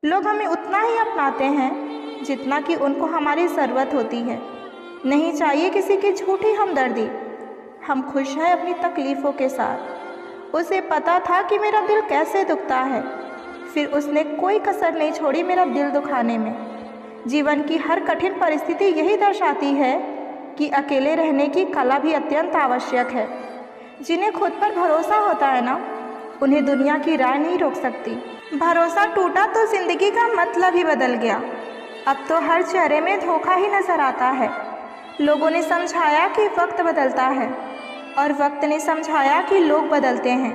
लोग हमें उतना ही अपनाते हैं जितना कि उनको हमारी ज़रूरत होती है। नहीं चाहिए किसी की झूठी हमदर्दी। हम खुश हैं अपनी तकलीफ़ों के साथ। उसे पता था कि मेरा दिल कैसे दुखता है, फिर उसने कोई कसर नहीं छोड़ी मेरा दिल दुखाने में। जीवन की हर कठिन परिस्थिति यही दर्शाती है कि अकेले रहने की कला भी अत्यंत आवश्यक है। जिन्हें खुद पर भरोसा होता है ना, उन्हें दुनिया की राय नहीं रोक सकती। भरोसा टूटा तो ज़िंदगी का मतलब ही बदल गया। अब तो हर चेहरे में धोखा ही नज़र आता है। लोगों ने समझाया कि वक्त बदलता है और वक्त ने समझाया कि लोग बदलते हैं।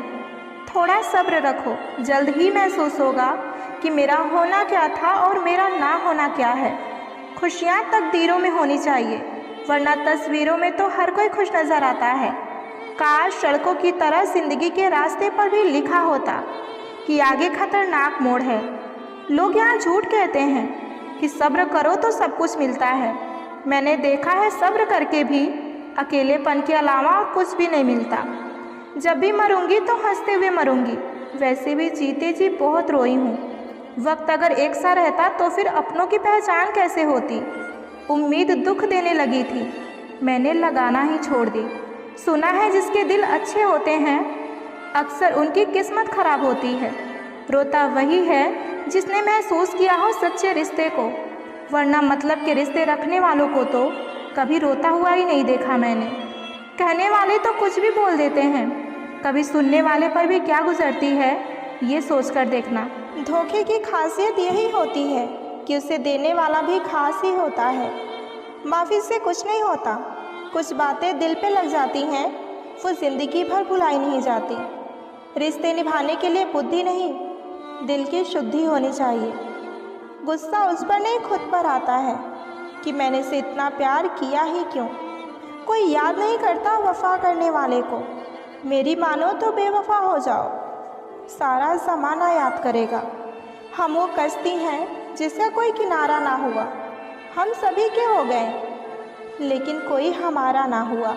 थोड़ा सब्र रखो, जल्द ही महसूस होगा कि मेरा होना क्या था और मेरा ना होना क्या है। खुशियाँ तकदीरों में होनी चाहिए, वरना तस्वीरों में तो हर कोई खुश नज़र आता है। काश सड़कों की तरह ज़िंदगी के रास्ते पर भी लिखा होता कि आगे खतरनाक मोड़ है। लोग यहाँ झूठ कहते हैं कि सब्र करो तो सब कुछ मिलता है। मैंने देखा है सब्र करके भी अकेलेपन के अलावा और कुछ भी नहीं मिलता। जब भी मरूंगी तो हंसते हुए मरूंगी, वैसे भी जीते जी बहुत रोई हूँ। वक्त अगर एक सा रहता तो फिर अपनों की पहचान कैसे होती। उम्मीद दुख देने लगी थी, मैंने लगाना ही छोड़ दी। सुना है जिसके दिल अच्छे होते हैं अक्सर उनकी किस्मत खराब होती है। रोता वही है जिसने महसूस किया हो सच्चे रिश्ते को, वरना मतलब के रिश्ते रखने वालों को तो कभी रोता हुआ ही नहीं देखा मैंने। कहने वाले तो कुछ भी बोल देते हैं, कभी सुनने वाले पर भी क्या गुजरती है ये सोच कर देखना। धोखे की खासियत यही होती है कि उसे देने वाला भी खास ही होता है। माफ़ी से कुछ नहीं होता, कुछ बातें दिल पे लग जाती हैं, वो ज़िंदगी भर भुलाई नहीं जाती। रिश्ते निभाने के लिए बुद्धि नहीं, दिल की शुद्धि होनी चाहिए। गुस्सा उस पर नहीं खुद पर आता है कि मैंने इसे इतना प्यार किया ही क्यों। कोई याद नहीं करता वफा करने वाले को। मेरी मानो तो बेवफा हो जाओ, सारा ज़माना याद करेगा। हम वो कश्ती हैं जिसका कोई किनारा ना हुआ। हम सभी के हो गए लेकिन कोई हमारा ना हुआ।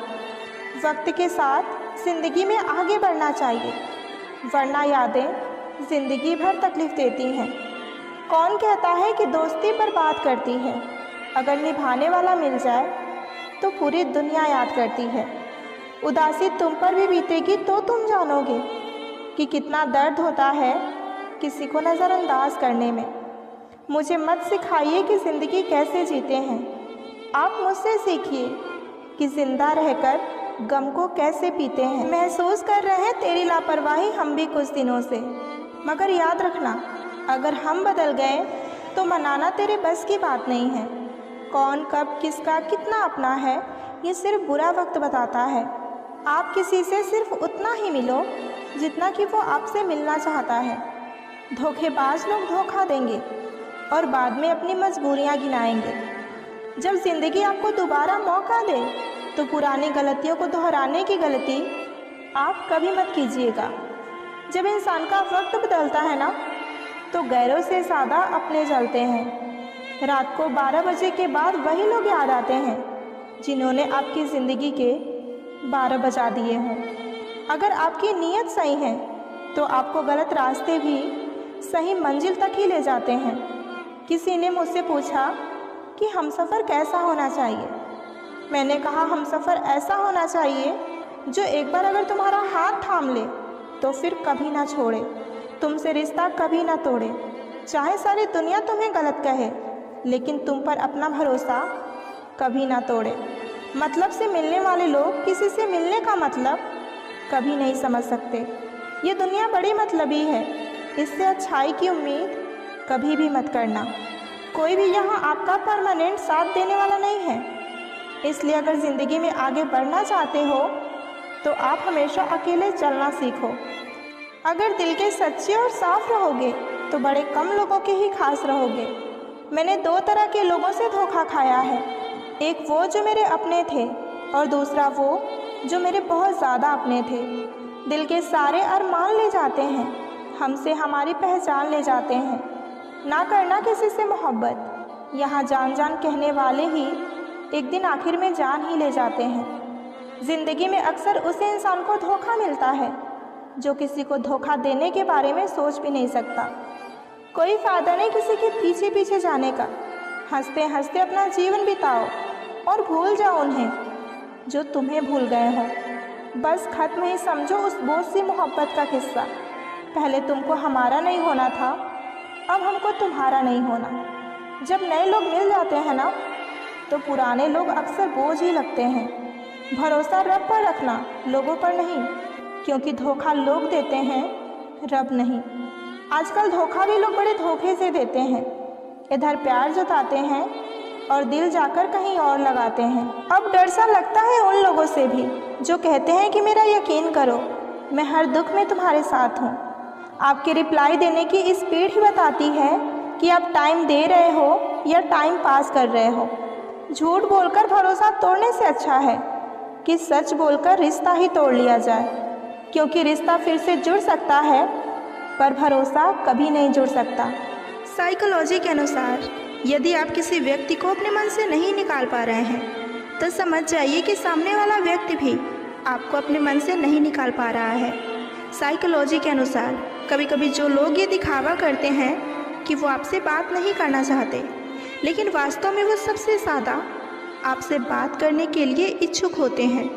वक्त के साथ ज़िंदगी में आगे बढ़ना चाहिए, वरना यादें ज़िंदगी भर तकलीफ़ देती हैं। कौन कहता है कि दोस्ती बर्बाद करती है। अगर निभाने वाला मिल जाए तो पूरी दुनिया याद करती है। उदासी तुम पर भी बीतेगी तो तुम जानोगे कि कितना दर्द होता है किसी को नज़रअंदाज करने में। मुझे मत सिखाइए कि ज़िंदगी कैसे जीते हैं, आप मुझसे सीखिए कि ज़िंदा रहकर गम को कैसे पीते हैं। महसूस कर रहे हैं तेरी लापरवाही हम भी कुछ दिनों से, मगर याद रखना अगर हम बदल गए तो मनाना तेरे बस की बात नहीं है। कौन कब किसका कितना अपना है ये सिर्फ बुरा वक्त बताता है। आप किसी से सिर्फ उतना ही मिलो जितना कि वो आपसे मिलना चाहता है। धोखेबाज लोग धोखा देंगे और बाद में अपनी मजबूरियां गिनाएंगे। जब ज़िंदगी आपको दोबारा मौका दे तो पुरानी गलतियों को दोहराने की गलती आप कभी मत कीजिएगा। जब इंसान का वक्त बदलता है ना तो गैरों से ज़्यादा अपने जलते हैं। रात को 12 बजे के बाद वही लोग याद आते हैं जिन्होंने आपकी ज़िंदगी के 12 बजा दिए हों। अगर आपकी नीयत सही है तो आपको गलत रास्ते भी सही मंजिल तक ही ले जाते हैं। किसी ने मुझसे पूछा कि हमसफ़र कैसा होना चाहिए। मैंने कहा हमसफ़र ऐसा होना चाहिए जो एक बार अगर तुम्हारा हाथ थाम ले तो फिर कभी ना छोड़े, तुमसे रिश्ता कभी ना तोड़े। चाहे सारी दुनिया तुम्हें गलत कहे लेकिन तुम पर अपना भरोसा कभी ना तोड़े। मतलब से मिलने वाले लोग किसी से मिलने का मतलब कभी नहीं समझ सकते। ये दुनिया बड़ी मतलबी है, इससे अच्छाई की उम्मीद कभी भी मत करना। कोई भी यहाँ आपका परमानेंट साथ देने वाला नहीं है, इसलिए अगर ज़िंदगी में आगे बढ़ना चाहते हो तो आप हमेशा अकेले चलना सीखो। अगर दिल के सच्चे और साफ रहोगे तो बड़े कम लोगों के ही खास रहोगे। मैंने 2 तरह के लोगों से धोखा खाया है, एक वो जो मेरे अपने थे और दूसरा वो जो मेरे बहुत ज़्यादा अपने थे। दिल के सारे अरमान ले जाते हैं, हमसे हमारी पहचान ले जाते हैं। ना करना किसी से मोहब्बत, यहाँ जान जान कहने वाले ही एक दिन आखिर में जान ही ले जाते हैं। ज़िंदगी में अक्सर उसे इंसान को धोखा मिलता है जो किसी को धोखा देने के बारे में सोच भी नहीं सकता। कोई फ़ायदा नहीं किसी के पीछे पीछे जाने का। हंसते हंसते अपना जीवन बिताओ और भूल जाओ उन्हें जो तुम्हें भूल गए हों। बस खत्म ही समझो उस बोझ सी मोहब्बत का किस्सा। पहले तुमको हमारा नहीं होना था, अब हमको तुम्हारा नहीं होना। जब नए लोग मिल जाते हैं ना, तो पुराने लोग अक्सर बोझ ही लगते हैं। भरोसा रब पर रखना, लोगों पर नहीं, क्योंकि धोखा लोग देते हैं, रब नहीं। आजकल धोखा भी लोग बड़े धोखे से देते हैं। इधर प्यार जताते हैं और दिल जाकर कहीं और लगाते हैं। अब डर सा लगता है उन लोगों से भी जो कहते हैं कि मेरा यकीन करो, मैं हर दुख में तुम्हारे साथ हूँ। आपके रिप्लाई देने की स्पीड ही बताती है कि आप टाइम दे रहे हो या टाइम पास कर रहे हो। झूठ बोलकर भरोसा तोड़ने से अच्छा है कि सच बोलकर रिश्ता ही तोड़ लिया जाए, क्योंकि रिश्ता फिर से जुड़ सकता है पर भरोसा कभी नहीं जुड़ सकता। साइकोलॉजी के अनुसार यदि आप किसी व्यक्ति को अपने मन से नहीं निकाल पा रहे हैं तो समझ जाइए कि सामने वाला व्यक्ति भी आपको अपने मन से नहीं निकाल पा रहा है। साइकोलॉजी के अनुसार कभी कभी जो लोग ये दिखावा करते हैं कि वो आपसे बात नहीं करना चाहते, लेकिन वास्तव में वो सबसे ज़्यादा आपसे बात करने के लिए इच्छुक होते हैं।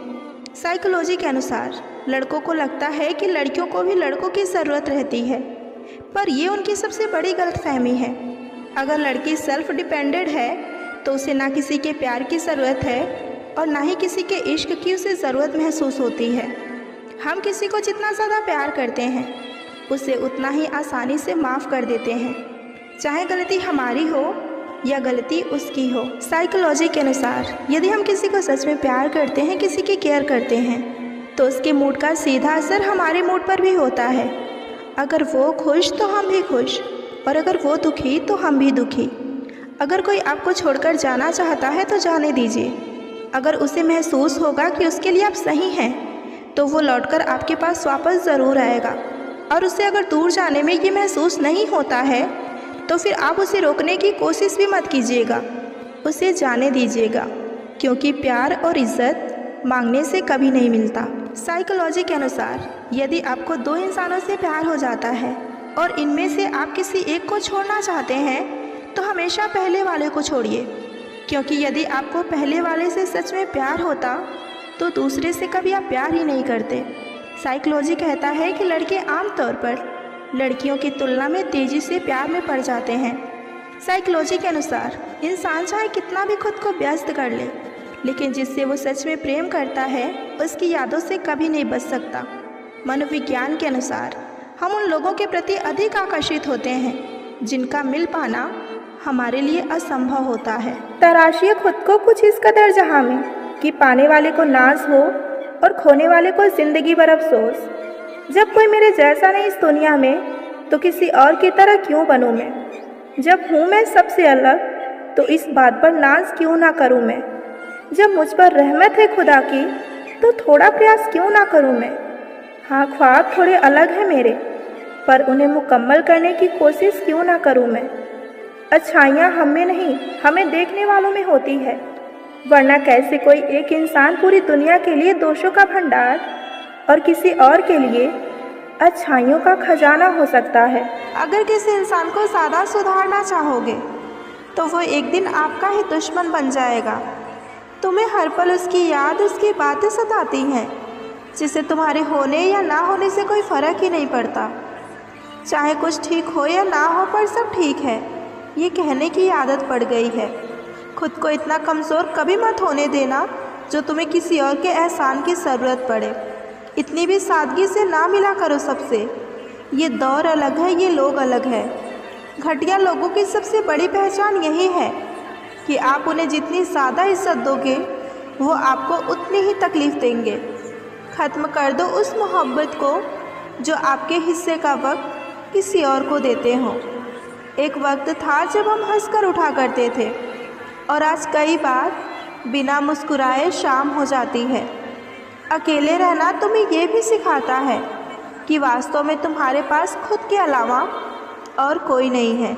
साइकोलॉजी के अनुसार लड़कों को लगता है कि लड़कियों को भी लड़कों की ज़रूरत रहती है, पर ये उनकी सबसे बड़ी गलतफहमी है। अगर लड़की सेल्फ डिपेंडेंट है तो उसे ना किसी के प्यार की ज़रूरत है और ना ही किसी के इश्क की उसे ज़रूरत महसूस होती है। हम किसी को जितना ज़्यादा प्यार करते हैं उसे उतना ही आसानी से माफ़ कर देते हैं, चाहे गलती हमारी हो या गलती उसकी हो। साइकोलॉजी के अनुसार यदि हम किसी को सच में प्यार करते हैं, किसी की केयर करते हैं, तो उसके मूड का सीधा असर हमारे मूड पर भी होता है। अगर वो खुश तो हम भी खुश, और अगर वो दुखी तो हम भी दुखी। अगर कोई आपको छोड़कर जाना चाहता है तो जाने दीजिए। अगर उसे महसूस होगा कि उसके लिए आप सही हैं तो वो लौटकर आपके पास वापस ज़रूर आएगा, और उसे अगर दूर जाने में ये महसूस नहीं होता है तो फिर आप उसे रोकने की कोशिश भी मत कीजिएगा, उसे जाने दीजिएगा, क्योंकि प्यार और इज़्ज़त मांगने से कभी नहीं मिलता। साइकोलॉजी के अनुसार यदि आपको दो इंसानों से प्यार हो जाता है और इनमें से आप किसी एक को छोड़ना चाहते हैं तो हमेशा पहले वाले को छोड़िए, क्योंकि यदि आपको पहले वाले से सच में प्यार होता तो दूसरे से कभी आप प्यार ही नहीं करते। साइकोलॉजी कहता है कि लड़के आमतौर पर लड़कियों की तुलना में तेज़ी से प्यार में पड़ जाते हैं। साइकोलॉजी के अनुसार इंसान चाहे कितना भी खुद को व्यस्त कर ले, लेकिन जिससे वो सच में प्रेम करता है उसकी यादों से कभी नहीं बच सकता। मनोविज्ञान के अनुसार हम उन लोगों के प्रति अधिक आकर्षित होते हैं जिनका मिल पाना हमारे लिए असंभव होता है। तराशिए खुद को कुछ इस कदर जहाँ में कि पाने वाले को नाज हो और खोने वाले को ज़िंदगी भर अफसोस। जब कोई मेरे जैसा नहीं इस दुनिया में तो किसी और की तरह क्यों बनूं मैं। जब हूँ मैं सबसे अलग तो इस बात पर नाज क्यों ना करूँ मैं। जब मुझ पर रहमत है खुदा की तो थोड़ा प्रयास क्यों ना करूँ मैं। हाँ, ख्वाब थोड़े अलग हैं मेरे, पर उन्हें मुकम्मल करने की कोशिश क्यों ना करूँ मैं। अच्छाइयाँ हम में नहीं, हमें देखने वालों में होती है, वरना कैसे कोई एक इंसान पूरी दुनिया के लिए दोषों का भंडार और किसी और के लिए अच्छाइयों का खजाना हो सकता है। अगर किसी इंसान को ज़्यादा सुधारना चाहोगे तो वो एक दिन आपका ही दुश्मन बन जाएगा। तुम्हें हर पल उसकी याद, उसकी बातें सताती हैं, जिसे तुम्हारे होने या ना होने से कोई फ़र्क ही नहीं पड़ता। चाहे कुछ ठीक हो या ना हो, पर सब ठीक है ये कहने की आदत पड़ गई है। खुद को इतना कमज़ोर कभी मत होने देना जो तुम्हें किसी और के एहसान की ज़रूरत पड़े। इतनी भी सादगी से ना मिला करो सबसे। ये दौर अलग है, ये लोग अलग है। घटिया लोगों की सबसे बड़ी पहचान यही है कि आप उन्हें जितनी ज़्यादा इज्जत दोगे वो आपको उतनी ही तकलीफ़ देंगे। ख़त्म कर दो उस मोहब्बत को जो आपके हिस्से का वक्त किसी और को देते हो। एक वक्त था जब हम हंसकर उठा करते थे, और आज कई बार बिना मुस्कुराए शाम हो जाती है। अकेले रहना तुम्हें ये भी सिखाता है कि वास्तव में तुम्हारे पास खुद के अलावा और कोई नहीं है।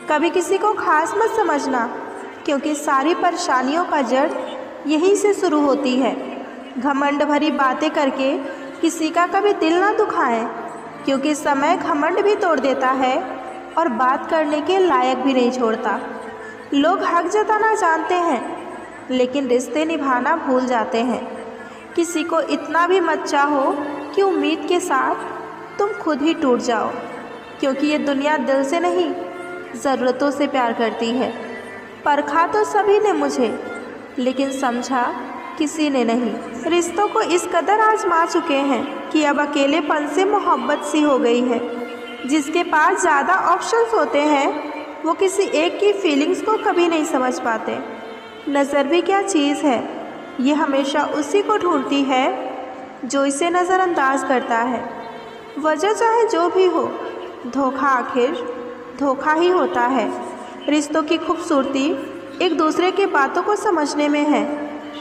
कभी किसी को खास मत समझना, क्योंकि सारी परेशानियों का जड़ यहीं से शुरू होती है। घमंड भरी बातें करके किसी का कभी दिल ना दुखाएं, क्योंकि समय घमंड भी तोड़ देता है और बात करने के लायक भी नहीं छोड़ता। लोग हक जताना जानते हैं, लेकिन रिश्ते निभाना भूल जाते हैं। किसी को इतना भी मत चाहो कि उम्मीद के साथ तुम खुद ही टूट जाओ, क्योंकि ये दुनिया दिल से नहीं, ज़रूरतों से प्यार करती है। परखा तो सभी ने मुझे, लेकिन समझा किसी ने नहीं। रिश्तों को इस कदर आजमा चुके हैं कि अब अकेलेपन से मोहब्बत सी हो गई है। जिसके पास ज़्यादा ऑप्शंस होते हैं वो किसी एक की फीलिंग्स को कभी नहीं समझ पाते। नज़र भी क्या चीज़ है, ये हमेशा उसी को ढूंढती है जो इसे नज़रअंदाज करता है। वजह चाहे जो भी हो, धोखा आखिर धोखा ही होता है। रिश्तों की खूबसूरती एक दूसरे की बातों को समझने में है।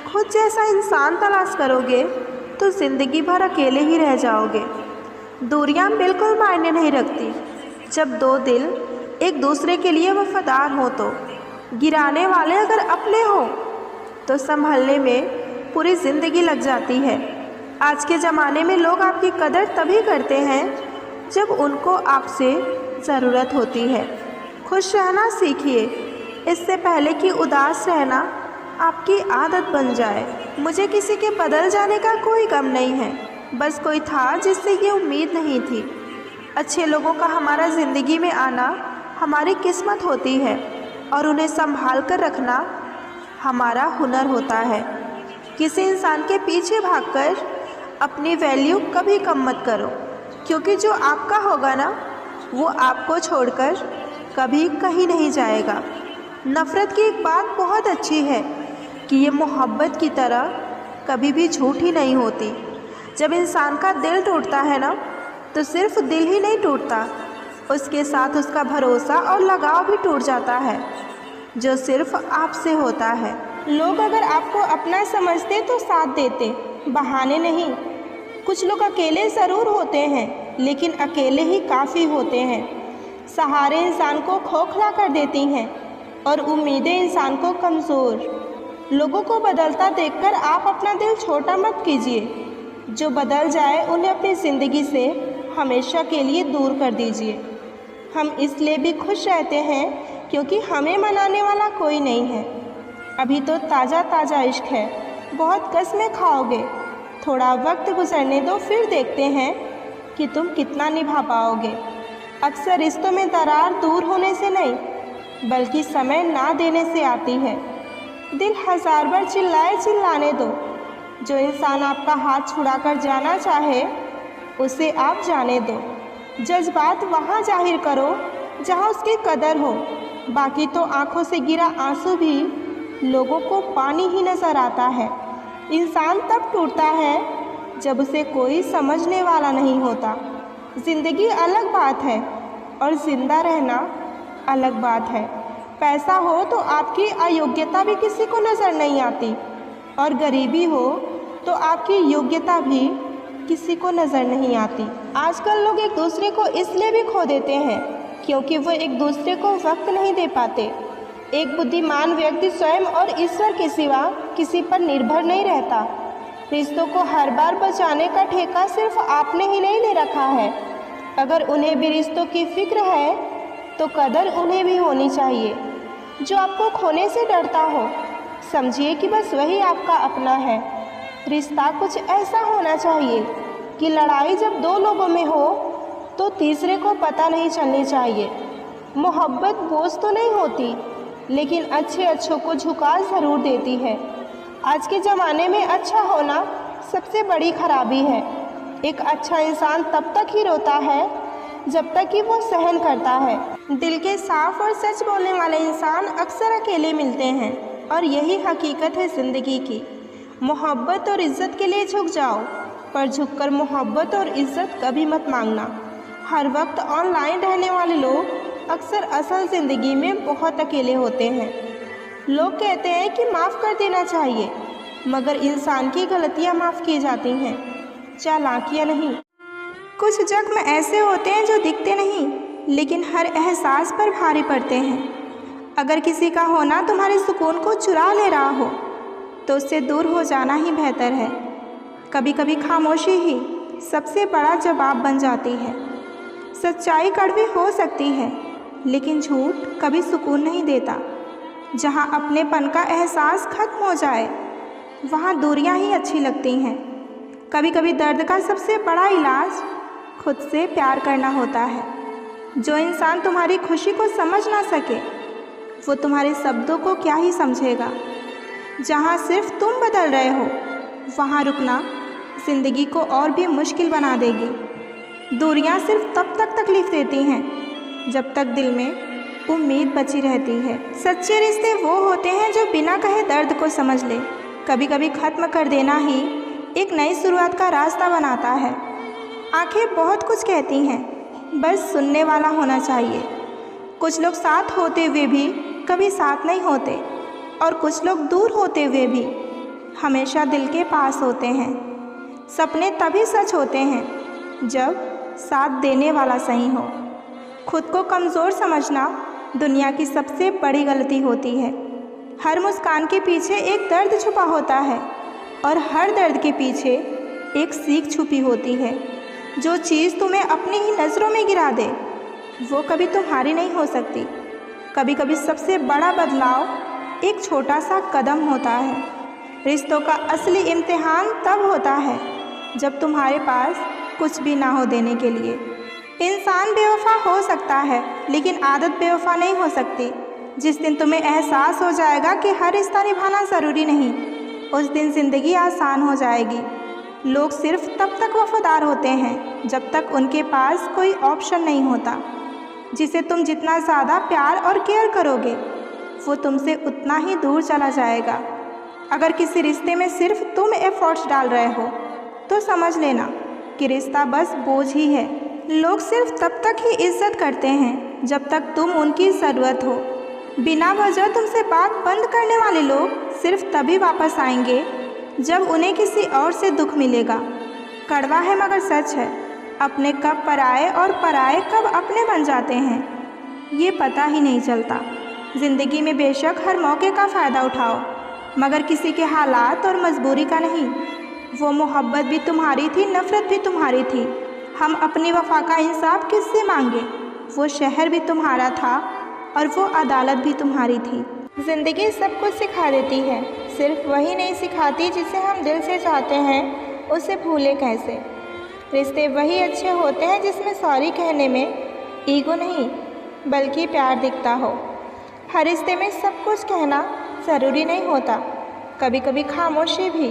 खुद जैसा इंसान तलाश करोगे तो ज़िंदगी भर अकेले ही रह जाओगे। दूरियां बिल्कुल मायने नहीं रखती। जब दो दिल एक दूसरे के लिए वफादार हो तो, गिराने वाले अगर अपने हो तो संभलने में पूरी ज़िंदगी लग जाती है। आज के ज़माने में लोग आपकी कदर तभी करते हैं जब उनको आपसे ज़रूरत होती है। खुश रहना सीखिए, इससे पहले कि उदास रहना आपकी आदत बन जाए। मुझे किसी के बदल जाने का कोई गम नहीं है, बस कोई था जिससे ये उम्मीद नहीं थी। अच्छे लोगों का हमारा ज़िंदगी में आना हमारी किस्मत होती है और उन्हें संभाल कर रखना हमारा हुनर होता है। किसी इंसान के पीछे भागकर अपनी वैल्यू कभी कम मत करो, क्योंकि जो आपका होगा ना वो आपको छोड़कर कभी कहीं नहीं जाएगा। नफ़रत की एक बात बहुत अच्छी है कि ये मोहब्बत की तरह कभी भी झूठी नहीं होती। जब इंसान का दिल टूटता है ना, तो सिर्फ दिल ही नहीं टूटता, उसके साथ उसका भरोसा और लगाव भी टूट जाता है, जो सिर्फ आपसे होता है। लोग अगर आपको अपना समझते तो साथ देते, बहाने नहीं। कुछ लोग अकेले ज़रूर होते हैं, लेकिन अकेले ही काफ़ी होते हैं। सहारे इंसान को खोखला कर देती हैं और उम्मीदें इंसान को कमज़ोर। लोगों को बदलता देखकर आप अपना दिल छोटा मत कीजिए। जो बदल जाए उन्हें अपनी ज़िंदगी से हमेशा के लिए दूर कर दीजिए। हम इसलिए भी खुश रहते हैं क्योंकि हमें मनाने वाला कोई नहीं है। अभी तो ताज़ा ताज़ा इश्क है, बहुत कस्में खाओगे। थोड़ा वक्त गुजरने दो, फिर देखते हैं कि तुम कितना निभा पाओगे। अक्सर रिश्तों में दरार दूर होने से नहीं, बल्कि समय ना देने से आती है। दिल हज़ार बार चिल्लाए, चिल्लाने दो। जो इंसान आपका हाथ छुड़ाकर जाना चाहे उसे आप जाने दो। जज्बात वहाँ जाहिर करो जहाँ उसकी कदर हो, बाकी तो आँखों से गिरा आंसू भी लोगों को पानी ही नज़र आता है। इंसान तब टूटता है जब उसे कोई समझने वाला नहीं होता। ज़िंदगी अलग बात है और ज़िंदा रहना अलग बात है। पैसा हो तो आपकी अयोग्यता भी किसी को नज़र नहीं आती, और गरीबी हो तो आपकी योग्यता भी किसी को नज़र नहीं आती। आजकल लोग एक दूसरे को इसलिए भी खो देते हैं क्योंकि वो एक दूसरे को वक्त नहीं दे पाते। एक बुद्धिमान व्यक्ति स्वयं और ईश्वर के सिवा किसी पर निर्भर नहीं रहता। रिश्तों को हर बार बचाने का ठेका सिर्फ आपने ही नहीं ले रखा है। अगर उन्हें भी रिश्तों की फिक्र है तो कदर उन्हें भी होनी चाहिए। जो आपको खोने से डरता हो, समझिए कि बस वही आपका अपना है। रिश्ता कुछ ऐसा होना चाहिए कि लड़ाई जब दो लोगों में हो तो तीसरे को पता नहीं चलनी चाहिए। मोहब्बत बोझ तो नहीं होती, लेकिन अच्छों को झुका ज़रूर देती है। आज के ज़माने में अच्छा होना सबसे बड़ी खराबी है। एक अच्छा इंसान तब तक ही रोता है जब तक कि वो सहन करता है। दिल के साफ और सच बोलने वाले इंसान अक्सर अकेले मिलते हैं, और यही हकीकत है ज़िंदगी की। मोहब्बत और इज़्ज़त के लिए झुक जाओ, पर झुककर मोहब्बत और इज़्ज़त कभी मत मांगना। हर वक्त ऑनलाइन रहने वाले लोग अक्सर असल ज़िंदगी में बहुत अकेले होते हैं। लोग कहते हैं कि माफ़ कर देना चाहिए, मगर इंसान की गलतियाँ माफ़ की जाती हैं, चालाकियाँ नहीं। कुछ जख्म ऐसे होते हैं जो दिखते नहीं, लेकिन हर एहसास पर भारी पड़ते हैं। अगर किसी का होना तुम्हारे सुकून को चुरा ले रहा हो तो उससे दूर हो जाना ही बेहतर है। कभी कभी खामोशी ही सबसे बड़ा जवाब बन जाती है। सच्चाई कड़वी हो सकती है, लेकिन झूठ कभी सुकून नहीं देता। जहाँ अपनेपन का एहसास खत्म हो जाए वहाँ दूरियाँ ही अच्छी लगती हैं। कभी कभी दर्द का सबसे बड़ा इलाज खुद से प्यार करना होता है। जो इंसान तुम्हारी खुशी को समझ ना सके वो तुम्हारे शब्दों को क्या ही समझेगा। जहाँ सिर्फ तुम बदल रहे हो वहाँ रुकना ज़िंदगी को और भी मुश्किल बना देगी। दूरियाँ सिर्फ तब तक तकलीफ़ देती हैं जब तक दिल में उम्मीद बची रहती है। सच्चे रिश्ते वो होते हैं जो बिना कहे दर्द को समझ ले। कभी कभी ख़त्म कर देना ही एक नई शुरुआत का रास्ता बनाता है। आंखें बहुत कुछ कहती हैं, बस सुनने वाला होना चाहिए। कुछ लोग साथ होते हुए भी कभी साथ नहीं होते और कुछ लोग दूर होते हुए भी हमेशा दिल के पास होते हैं। सपने तभी सच होते हैं जब साथ देने वाला सही हो। खुद को कमज़ोर समझना दुनिया की सबसे बड़ी गलती होती है। हर मुस्कान के पीछे एक दर्द छुपा होता है और हर दर्द के पीछे एक सीख छुपी होती है। जो चीज़ तुम्हें अपनी ही नज़रों में गिरा दे वो कभी तुम्हारी नहीं हो सकती। कभी कभी सबसे बड़ा बदलाव एक छोटा सा कदम होता है। रिश्तों का असली इम्तिहान तब होता है जब तुम्हारे पास कुछ भी ना हो देने के लिए। इंसान बेवफा हो सकता है लेकिन आदत बेवफा नहीं हो सकती। जिस दिन तुम्हें एहसास हो जाएगा कि हर रिश्ता निभाना ज़रूरी नहीं, उस दिन ज़िंदगी आसान हो जाएगी। लोग सिर्फ तब तक वफादार होते हैं जब तक उनके पास कोई ऑप्शन नहीं होता। जिसे तुम जितना ज़्यादा प्यार और केयर करोगे वो तुमसे उतना ही दूर चला जाएगा। अगर किसी रिश्ते में सिर्फ तुम एफर्ट्स डाल रहे हो तो समझ लेना कि रिश्ता बस बोझ ही है। लोग सिर्फ तब तक ही इज्जत करते हैं जब तक तुम उनकी ज़रूरत हो। बिना वजह तुमसे बात बंद करने वाले लोग सिर्फ तभी वापस आएंगे जब उन्हें किसी और से दुख मिलेगा। कड़वा है मगर सच है, अपने कब पराए और पराए कब अपने बन जाते हैं ये पता ही नहीं चलता। ज़िंदगी में बेशक हर मौके का फ़ायदा उठाओ मगर किसी के हालात और मजबूरी का नहीं। वो मोहब्बत भी तुम्हारी थी, नफ़रत भी तुम्हारी थी। हम अपनी वफ़ा का इंसाफ किससे मांगे? वो शहर भी तुम्हारा था और वो अदालत भी तुम्हारी थी। ज़िंदगी सब कुछ सिखा देती है, सिर्फ वही नहीं सिखाती जिसे हम दिल से चाहते हैं उसे भूले कैसे। रिश्ते वही अच्छे होते हैं जिसमें सॉरी कहने में ईगो नहीं बल्कि प्यार दिखता हो। हर रिश्ते में सब कुछ कहना ज़रूरी नहीं होता, कभी कभी खामोशी भी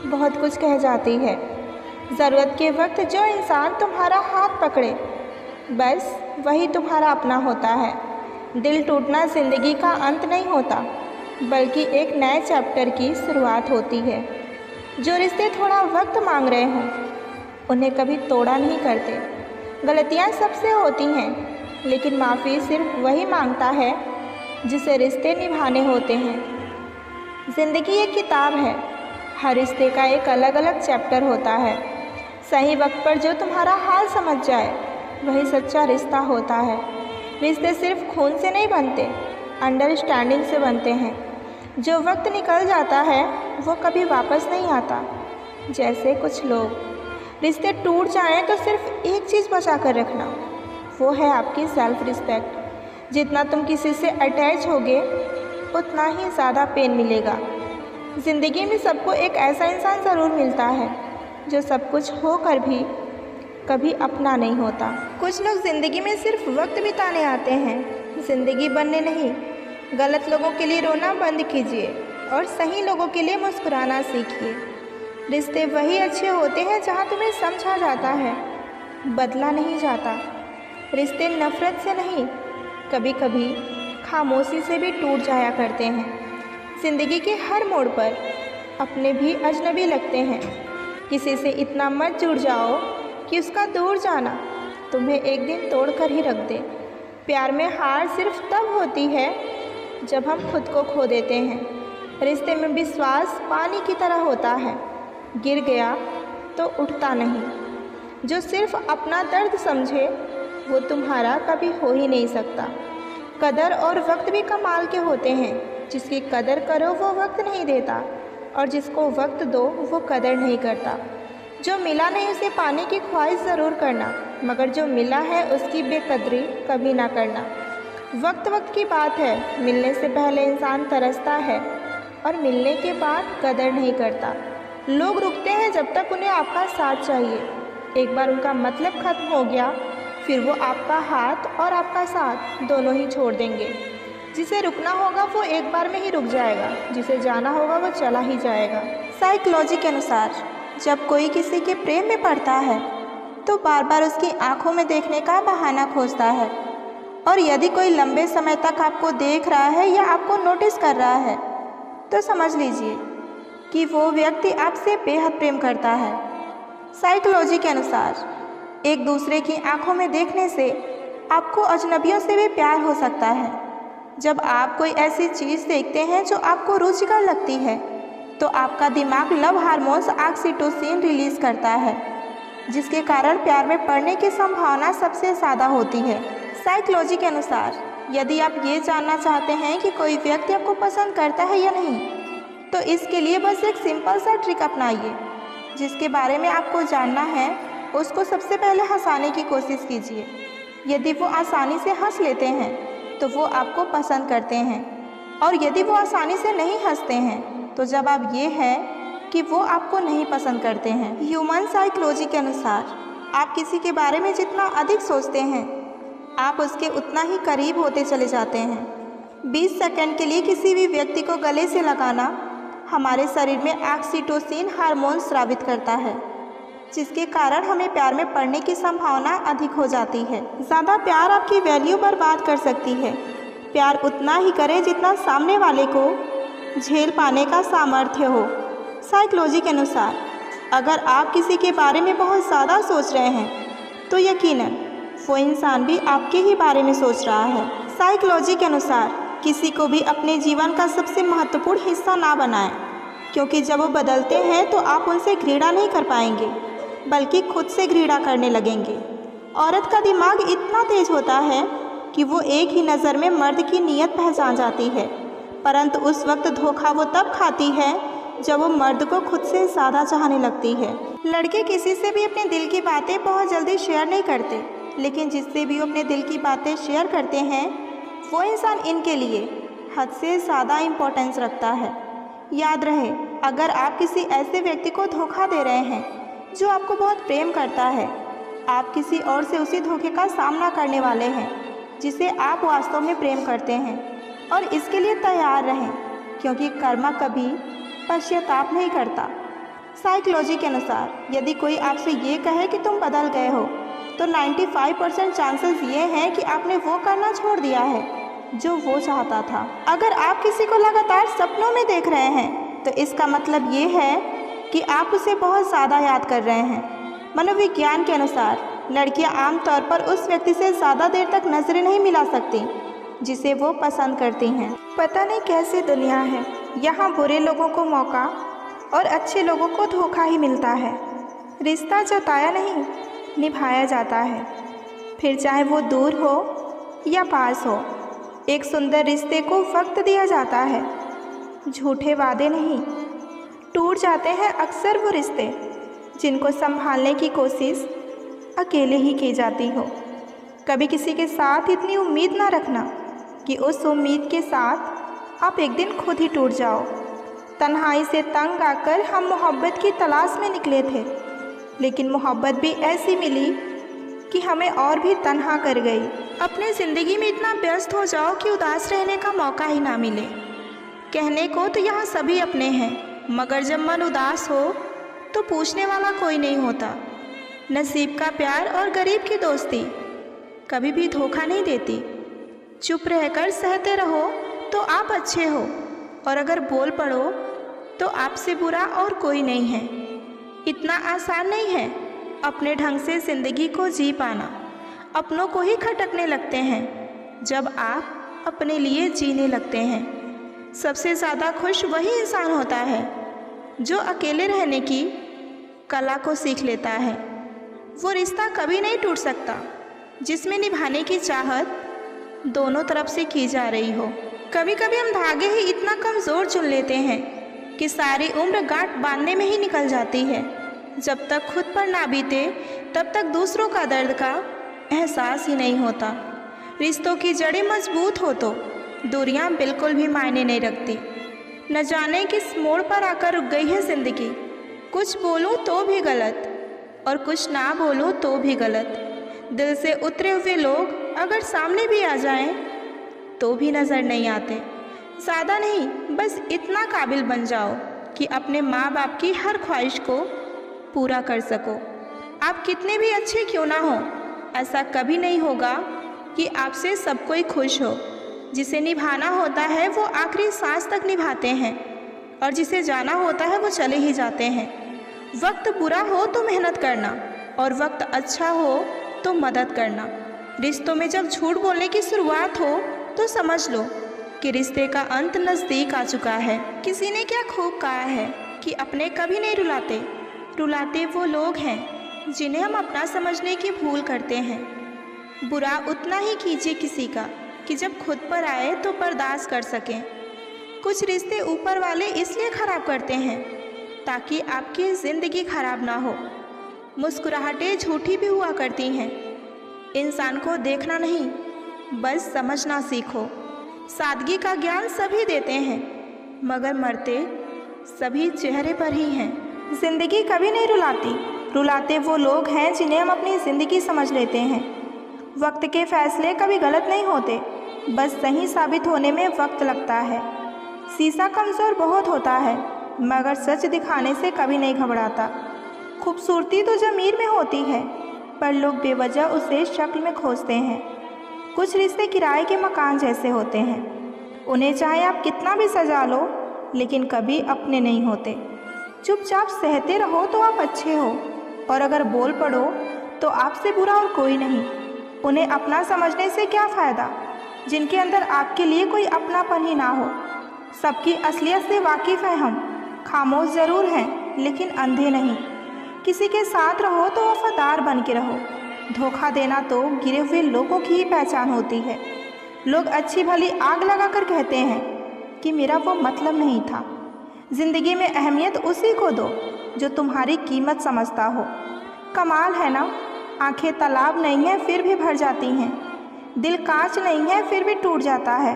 बहुत कुछ कह जाती है। ज़रूरत के वक्त जो इंसान तुम्हारा हाथ पकड़े बस वही तुम्हारा अपना होता है। दिल टूटना ज़िंदगी का अंत नहीं होता बल्कि एक नए चैप्टर की शुरुआत होती है। जो रिश्ते थोड़ा वक्त मांग रहे हों उन्हें कभी तोड़ा नहीं करते। गलतियाँ सबसे होती हैं लेकिन माफ़ी सिर्फ वही मांगता है जिसे रिश्ते निभाने होते हैं। ज़िंदगी एक किताब है, हर रिश्ते का एक अलग अलग चैप्टर होता है। सही वक्त पर जो तुम्हारा हाल समझ जाए वही सच्चा रिश्ता होता है। रिश्ते सिर्फ खून से नहीं बनते, अंडरस्टैंडिंग से बनते हैं। जो वक्त निकल जाता है वो कभी वापस नहीं आता। जैसे कुछ लोग रिश्ते टूट जाएं तो सिर्फ एक चीज़ बचा कर रखना, वो है आपकी सेल्फ़ रिस्पेक्ट। जितना तुम किसी से अटैच होगे उतना ही ज़्यादा पेन मिलेगा। ज़िंदगी में सबको एक ऐसा इंसान ज़रूर मिलता है जो सब कुछ होकर भी कभी अपना नहीं होता। कुछ लोग ज़िंदगी में सिर्फ वक्त बिताने आते हैं, ज़िंदगी बनने नहीं। गलत लोगों के लिए रोना बंद कीजिए और सही लोगों के लिए मुस्कुराना सीखिए। रिश्ते वही अच्छे होते हैं जहाँ तुम्हें समझा जाता है, बदला नहीं जाता। रिश्ते नफ़रत से नहीं, कभी कभी खामोशी से भी टूट जाया करते हैं। ज़िंदगी के हर मोड़ पर अपने भी अजनबी लगते हैं। किसी से इतना मत जुड़ जाओ कि उसका दूर जाना तुम्हें एक दिन तोड़ कर ही रख दे। प्यार में हार सिर्फ तब होती है जब हम खुद को खो देते हैं। रिश्ते में विश्वास पानी की तरह होता है, गिर गया तो उठता नहीं। जो सिर्फ अपना दर्द समझे वो तुम्हारा कभी हो ही नहीं सकता। कदर और वक्त भी कमाल के होते हैं। जिसकी कदर करो वो वक्त नहीं देता और जिसको वक्त दो वो कदर नहीं करता। जो मिला नहीं उसे पाने की ख्वाहिश ज़रूर करना, मगर जो मिला है उसकी बेकदरी कभी ना करना। वक्त वक्त की बात है, मिलने से पहले इंसान तरसता है और मिलने के बाद कदर नहीं करता। लोग रुकते हैं जब तक उन्हें आपका साथ चाहिए। एक बार उनका मतलब खत्म हो गया, फिर वो आपका हाथ और आपका साथ दोनों ही छोड़ देंगे। जिसे रुकना होगा वो एक बार में ही रुक जाएगा, जिसे जाना होगा वो चला ही जाएगा। साइकोलॉजी के अनुसार जब कोई किसी के प्रेम में पड़ता है तो बार बार उसकी आंखों में देखने का बहाना खोजता है, और यदि कोई लंबे समय तक आपको देख रहा है या आपको नोटिस कर रहा है तो समझ लीजिए कि वो व्यक्ति आपसे बेहद प्रेम करता है। साइकोलॉजी के अनुसार एक दूसरे की आंखों में देखने से आपको अजनबियों से भी प्यार हो सकता है। जब आप कोई ऐसी चीज़ देखते हैं जो आपको रुचिकर लगती है तो आपका दिमाग लव हार्मोन्स ऑक्सीटोसिन रिलीज करता है, जिसके कारण प्यार में पड़ने की संभावना सबसे ज़्यादा होती है। साइकोलॉजी के अनुसार यदि आप ये जानना चाहते हैं कि कोई व्यक्ति आपको पसंद करता है या नहीं, तो इसके लिए बस एक सिंपल सा ट्रिक अपनाइए। जिसके बारे में आपको जानना है उसको सबसे पहले हंसाने की कोशिश कीजिए। यदि वो आसानी से हंस लेते हैं तो वो आपको पसंद करते हैं, और यदि वो आसानी से नहीं हंसते हैं तो जवाब ये है कि वो आपको नहीं पसंद करते हैं। ह्यूमन साइकोलॉजी के अनुसार आप किसी के बारे में जितना अधिक सोचते हैं आप उसके उतना ही करीब होते चले जाते हैं। 20 सेकंड के लिए किसी भी व्यक्ति को गले से लगाना हमारे शरीर में ऑक्सीटोसिन हार्मोन स्रावित करता है, जिसके कारण हमें प्यार में पड़ने की संभावना अधिक हो जाती है। ज़्यादा प्यार आपकी वैल्यू बर्बाद कर सकती है। प्यार उतना ही करें जितना सामने वाले को झेल पाने का सामर्थ्य हो। साइकोलॉजी के अनुसार अगर आप किसी के बारे में बहुत ज़्यादा सोच रहे हैं तो यकीनन वो इंसान भी आपके ही बारे में सोच रहा है। साइकोलॉजी के अनुसार किसी को भी अपने जीवन का सबसे महत्वपूर्ण हिस्सा ना बनाएं, क्योंकि जब वो बदलते हैं तो आप उनसे घृणा नहीं कर पाएंगे बल्कि खुद से घृणा करने लगेंगे। औरत का दिमाग इतना तेज होता है कि वो एक ही नज़र में मर्द की नीयत पहचान जाती है, परंतु उस वक्त धोखा वो तब खाती है जब वो मर्द को खुद से ज़्यादा चाहने लगती है। लड़के किसी से भी अपने दिल की बातें बहुत जल्दी शेयर नहीं करते, लेकिन जिससे भी वो अपने दिल की बातें शेयर करते हैं वो इंसान इनके लिए हद से ज़्यादा इम्पोर्टेंस रखता है। याद रहे, अगर आप किसी ऐसे व्यक्ति को धोखा दे रहे हैं जो आपको बहुत प्रेम करता है, आप किसी और से उसी धोखे का सामना करने वाले हैं जिसे आप वास्तव में प्रेम करते हैं, और इसके लिए तैयार रहें, क्योंकि कर्मा कभी पश्चाताप नहीं करता। साइकोलॉजी के अनुसार यदि कोई आपसे ये कहे कि तुम बदल गए हो तो 95% चांसेस ये हैं कि आपने वो करना छोड़ दिया है जो वो चाहता था। अगर आप किसी को लगातार सपनों में देख रहे हैं तो इसका मतलब ये है कि आप उसे बहुत ज़्यादा याद कर रहे हैं। मनोविज्ञान के अनुसार लड़कियां आमतौर पर उस व्यक्ति से ज़्यादा देर तक नजरें नहीं मिला सकती जिसे वो पसंद करती हैं। पता नहीं कैसी दुनिया है, यहाँ बुरे लोगों को मौका और अच्छे लोगों को धोखा ही मिलता है। रिश्ता जताया नहीं, निभाया जाता है, फिर चाहे वो दूर हो या पास हो। एक सुंदर रिश्ते को वक्त दिया जाता है, झूठे वादे नहीं। टूट जाते हैं अक्सर वो रिश्ते जिनको संभालने की कोशिश अकेले ही की जाती हो। कभी किसी के साथ इतनी उम्मीद ना रखना कि उस उम्मीद के साथ आप एक दिन खुद ही टूट जाओ। तन्हाई से तंग आकर हम मोहब्बत की तलाश में निकले थे, लेकिन मोहब्बत भी ऐसी मिली कि हमें और भी तन्हा कर गई। अपने ज़िंदगी में इतना व्यस्त हो जाओ कि उदास रहने का मौका ही ना मिले। कहने को तो यहाँ सभी अपने हैं, मगर जब मन उदास हो तो पूछने वाला कोई नहीं होता। नसीब का प्यार और गरीब की दोस्ती कभी भी धोखा नहीं देती। चुप रहकर सहते रहो तो आप अच्छे हो, और अगर बोल पड़ो तो आपसे बुरा और कोई नहीं है। इतना आसान नहीं है अपने ढंग से ज़िंदगी को जी पाना। अपनों को ही खटकने लगते हैं जब आप अपने लिए जीने लगते हैं। सबसे ज़्यादा खुश वही इंसान होता है जो अकेले रहने की कला को सीख लेता है। वो रिश्ता कभी नहीं टूट सकता जिसमें निभाने की चाहत दोनों तरफ से की जा रही हो। कभी कभी हम धागे ही इतना कमज़ोर चुन लेते हैं कि सारी उम्र गांठ बांधने में ही निकल जाती है। जब तक खुद पर ना बीते तब तक दूसरों का दर्द का एहसास ही नहीं होता। रिश्तों की जड़ें मजबूत हो तो दूरियां बिल्कुल भी मायने नहीं रखती। न जाने किस मोड़ पर आकर रुक गई है ज़िंदगी। कुछ बोलूं तो भी गलत और कुछ ना बोलूं तो भी गलत। दिल से उतरे हुए लोग अगर सामने भी आ जाएं तो भी नज़र नहीं आते। ज़्यादा नहीं, बस इतना काबिल बन जाओ कि अपने माँ बाप की हर ख्वाहिश को पूरा कर सको। आप कितने भी अच्छे क्यों ना हो, ऐसा कभी नहीं होगा कि आपसे सब कोई खुश हो। जिसे निभाना होता है वो आखिरी सांस तक निभाते हैं और जिसे जाना होता है वो चले ही जाते हैं। वक्त बुरा हो तो मेहनत करना और वक्त अच्छा हो तो मदद करना। रिश्तों में जब झूठ बोलने की शुरुआत हो तो समझ लो कि रिश्ते का अंत नज़दीक आ चुका है। किसी ने क्या खूब कहा है कि अपने कभी नहीं रुलाते, रुलाते वो लोग हैं जिन्हें हम अपना समझने की भूल करते हैं। बुरा उतना ही कीजिए किसी का कि जब खुद पर आए तो बर्दाश्त कर सकें। कुछ रिश्ते ऊपर वाले इसलिए ख़राब करते हैं ताकि आपकी ज़िंदगी ख़राब ना हो। मुस्कुराहटें झूठी भी हुआ करती हैं। इंसान को देखना नहीं, बस समझना सीखो। सादगी का ज्ञान सभी देते हैं मगर मरते सभी चेहरे पर ही हैं। ज़िंदगी कभी नहीं रुलाती, रुलाते वो लोग हैं जिन्हें हम अपनी ज़िंदगी समझ लेते हैं। वक्त के फैसले कभी गलत नहीं होते, बस सही साबित होने में वक्त लगता है। शीशा कमज़ोर बहुत होता है मगर सच दिखाने से कभी नहीं घबराता। खूबसूरती तो ज़मीर में होती है पर लोग बेवजह उसे शक्ल में खोजते हैं। कुछ रिश्ते किराए के मकान जैसे होते हैं, उन्हें चाहे आप कितना भी सजा लो लेकिन कभी अपने नहीं होते। चुपचाप सहते रहो तो आप अच्छे हो और अगर बोल पड़ो तो आपसे बुरा और कोई नहीं। उन्हें अपना समझने से क्या फ़ायदा जिनके अंदर आपके लिए कोई अपनापन ही ना हो। सबकी असलियत से वाकिफ़ हैं हम, खामोश ज़रूर हैं लेकिन अंधे नहीं। किसी के साथ रहो तो वफादार बन के रहो। धोखा देना तो गिरे हुए लोगों की ही पहचान होती है। लोग अच्छी भली आग लगाकर कहते हैं कि मेरा वो मतलब नहीं था। ज़िंदगी में अहमियत उसी को दो जो तुम्हारी कीमत समझता हो। कमाल है ना, आंखें तालाब नहीं हैं फिर भी भर जाती हैं, दिल कांच नहीं है फिर भी टूट जाता है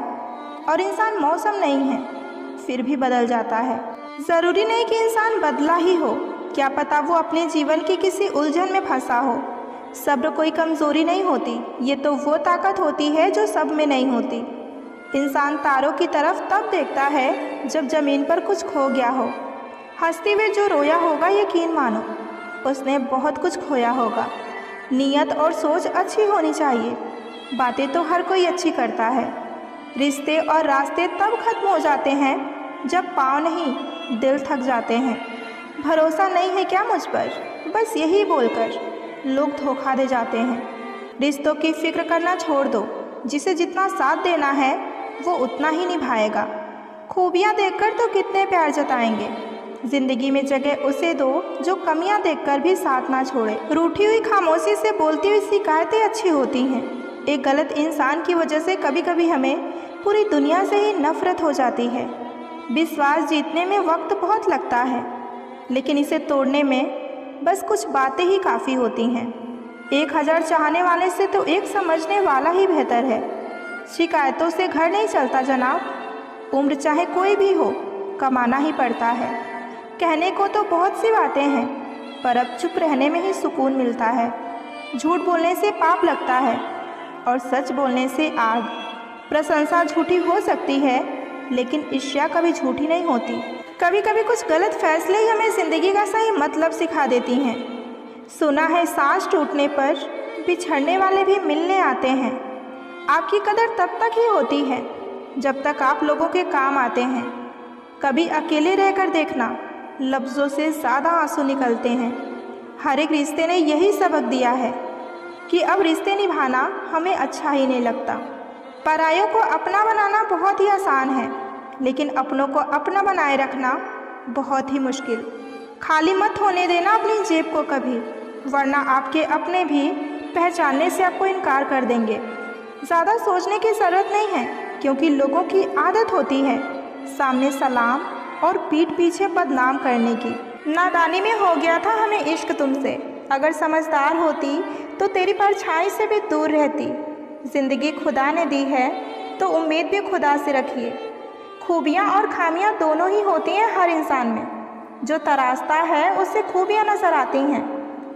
और इंसान मौसम नहीं है फिर भी बदल जाता है। ज़रूरी नहीं कि इंसान बदला ही हो, क्या पता वो अपने जीवन की किसी उलझन में फंसा हो। सब्र कोई कमज़ोरी नहीं होती, ये तो वो ताकत होती है जो सब में नहीं होती। इंसान तारों की तरफ तब देखता है जब ज़मीन पर कुछ खो गया हो। हंसते हुए जो रोया होगा यकीन मानो उसने बहुत कुछ खोया होगा। नीयत और सोच अच्छी होनी चाहिए, बातें तो हर कोई अच्छी करता है। रिश्ते और रास्ते तब खत्म हो जाते हैं जब पाँव नहीं दिल थक जाते हैं। भरोसा नहीं है क्या मुझ पर, बस यही बोलकर लोग धोखा दे जाते हैं। रिश्तों की फिक्र करना छोड़ दो, जिसे जितना साथ देना है वो उतना ही निभाएगा। खूबियाँ देखकर तो कितने प्यार जताएंगे, ज़िंदगी में जगह उसे दो जो कमियां देखकर भी साथ ना छोड़े। रूठी हुई खामोशी से बोलती हुई शिकायतें अच्छी होती हैं। एक गलत इंसान की वजह से कभी कभी हमें पूरी दुनिया से ही नफरत हो जाती है। विश्वास जीतने में वक्त बहुत लगता है लेकिन इसे तोड़ने में बस कुछ बातें ही काफ़ी होती हैं। 1000 चाहने वाले से तो एक समझने वाला ही बेहतर है। शिकायतों से घर नहीं चलता जनाब, उम्र चाहे कोई भी हो कमाना ही पड़ता है। कहने को तो बहुत सी बातें हैं पर अब चुप रहने में ही सुकून मिलता है। झूठ बोलने से पाप लगता है और सच बोलने से आग। प्रशंसा झूठी हो सकती है लेकिन ईर्ष्या कभी झूठी नहीं होती। कभी कभी कुछ गलत फैसले ही हमें ज़िंदगी का सही मतलब सिखा देती हैं। सुना है सांस टूटने पर बिछड़ने वाले भी मिलने आते हैं। आपकी कदर तब तक ही होती है जब तक आप लोगों के काम आते हैं। कभी अकेले रहकर देखना, लफ्ज़ों से ज़्यादा आंसू निकलते हैं। हर एक रिश्ते ने यही सबक दिया है कि अब रिश्ते निभाना हमें अच्छा ही नहीं लगता। परायों को अपना बनाना बहुत ही आसान है लेकिन अपनों को अपना बनाए रखना बहुत ही मुश्किल। खाली मत होने देना अपनी जेब को कभी, वरना आपके अपने भी पहचानने से आपको इनकार कर देंगे। ज़्यादा सोचने की ज़रूरत नहीं है क्योंकि लोगों की आदत होती है सामने सलाम और पीठ पीछे बदनाम करने की। नादानी में हो गया था हमें इश्क तुमसे, अगर समझदार होती तो तेरी परछाई से भी दूर रहती। ज़िंदगी खुदा ने दी है तो उम्मीद भी खुदा से रखिए। खूबियाँ और खामियाँ दोनों ही होती हैं हर इंसान में। जो तराशता है उसे खूबियाँ नज़र आती हैं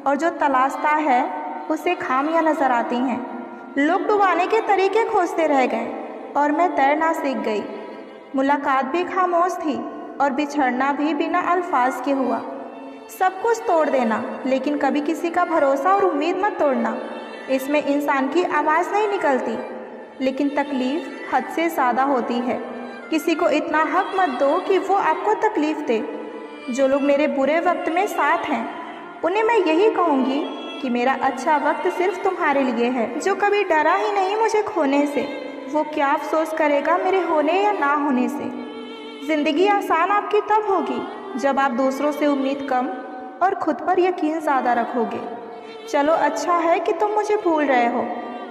और जो तलाशता है उसे खामियाँ नज़र आती हैं। लोग डुबाने के तरीके खोजते रह गए और मैं तैरना सीख गई। मुलाकात भी खामोश थी और बिछड़ना भी बिना अल्फाज के हुआ। सब कुछ तोड़ देना, लेकिन कभी किसी का भरोसा और उम्मीद मत तोड़ना। इसमें इंसान की आवाज़ नहीं निकलती, लेकिन तकलीफ़ हद से ज़्यादा होती है। किसी को इतना हक मत दो कि वो आपको तकलीफ़ दे। जो लोग मेरे बुरे वक्त में साथ हैं, उन्हें मैं यही कहूँगी कि मेरा अच्छा वक्त सिर्फ तुम्हारे लिए है। जो कभी डरा ही नहीं मुझे खोने से, वो क्या अफसोस करेगा मेरे होने या ना होने से। ज़िंदगी आसान आपकी तब होगी जब आप दूसरों से उम्मीद कम और खुद पर यकीन ज़्यादा रखोगे। चलो अच्छा है कि तुम मुझे भूल रहे हो।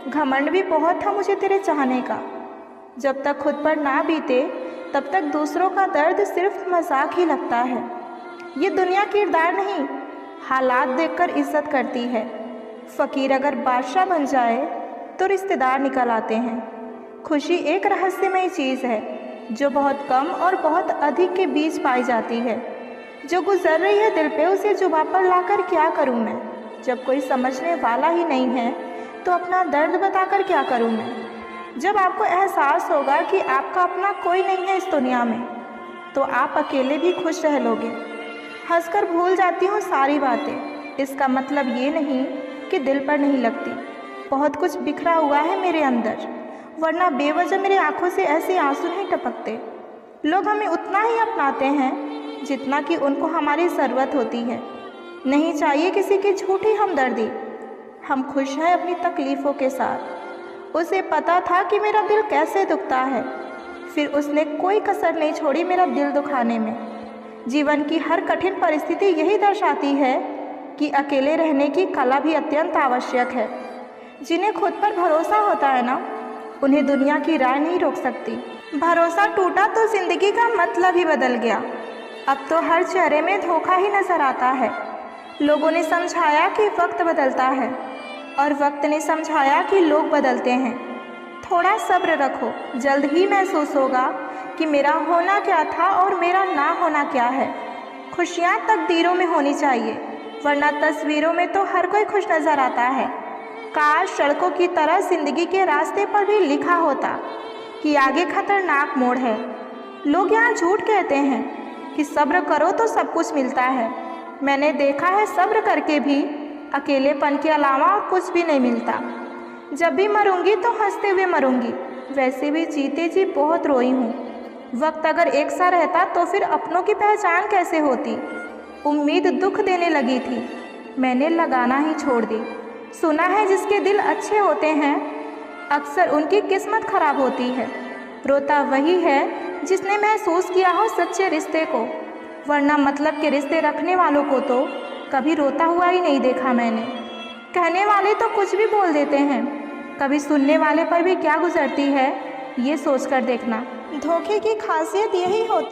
घमंड भी बहुत था मुझे तेरे चाहने का। जब तक खुद पर ना बीते तब तक दूसरों का दर्द सिर्फ मजाक ही लगता है। ये दुनिया किरदार नहीं, हालात देखकर इज्जत करती है। फ़कीर अगर बादशाह बन जाए तो रिश्तेदार निकल आते हैं। खुशी एक रहस्यमयी चीज़ है जो बहुत कम और बहुत अधिक के बीच पाई जाती है। जो गुजर रही है दिल पे उसे जुबां पर लाकर क्या करूं मैं। जब कोई समझने वाला ही नहीं है तो अपना दर्द बताकर क्या करूं मैं। जब आपको एहसास होगा कि आपका अपना कोई नहीं है इस दुनिया में, तो आप अकेले भी खुश रह लोगे। हंसकर भूल जाती हूँ सारी बातें, इसका मतलब ये नहीं कि दिल पर नहीं लगती। बहुत कुछ बिखरा हुआ है मेरे अंदर, वरना बेवजह मेरी आंखों से ऐसे आंसू नहीं टपकते। लोग हमें उतना ही अपनाते हैं जितना कि उनको हमारी ज़रूरत होती है। नहीं चाहिए किसी की झूठी हमदर्दी। हम खुश हैं अपनी तकलीफ़ों के साथ। उसे पता था कि मेरा दिल कैसे दुखता है, फिर उसने कोई कसर नहीं छोड़ी मेरा दिल दुखाने में। जीवन की हर कठिन परिस्थिति यही दर्शाती है कि अकेले रहने की कला भी अत्यंत आवश्यक है। जिन्हें खुद पर भरोसा होता है ना, उन्हें दुनिया की राय नहीं रोक सकती। भरोसा टूटा तो ज़िंदगी का मतलब ही बदल गया। अब तो हर चेहरे में धोखा ही नज़र आता है। लोगों ने समझाया कि वक्त बदलता है और वक्त ने समझाया कि लोग बदलते हैं। थोड़ा सब्र रखो, जल्द ही महसूस होगा कि मेरा होना क्या था और मेरा ना होना क्या है। खुशियाँ तकदीरों में होनी चाहिए, वरना तस्वीरों में तो हर कोई खुश नज़र आता है। काश सड़कों की तरह ज़िंदगी के रास्ते पर भी लिखा होता कि आगे खतरनाक मोड़ है। लोग यहाँ झूठ कहते हैं कि सब्र करो तो सब कुछ मिलता है। मैंने देखा है सब्र करके भी अकेलेपन के अलावा और कुछ भी नहीं मिलता। जब भी मरूंगी तो हंसते हुए मरूंगी, वैसे भी जीते जी बहुत रोई हूँ। वक्त अगर एक सा रहता तो फिर अपनों की पहचान कैसे होती। उम्मीद दुख देने लगी थी, मैंने लगाना ही छोड़ दी। सुना है जिसके दिल अच्छे होते हैं अक्सर उनकी किस्मत खराब होती है। रोता वही है जिसने महसूस किया हो सच्चे रिश्ते को, वरना मतलब के रिश्ते रखने वालों को तो कभी रोता हुआ ही नहीं देखा मैंने। कहने वाले तो कुछ भी बोल देते हैं, कभी सुनने वाले पर भी क्या गुजरती है ये सोचकर देखना। धोखे की खासियत यही होती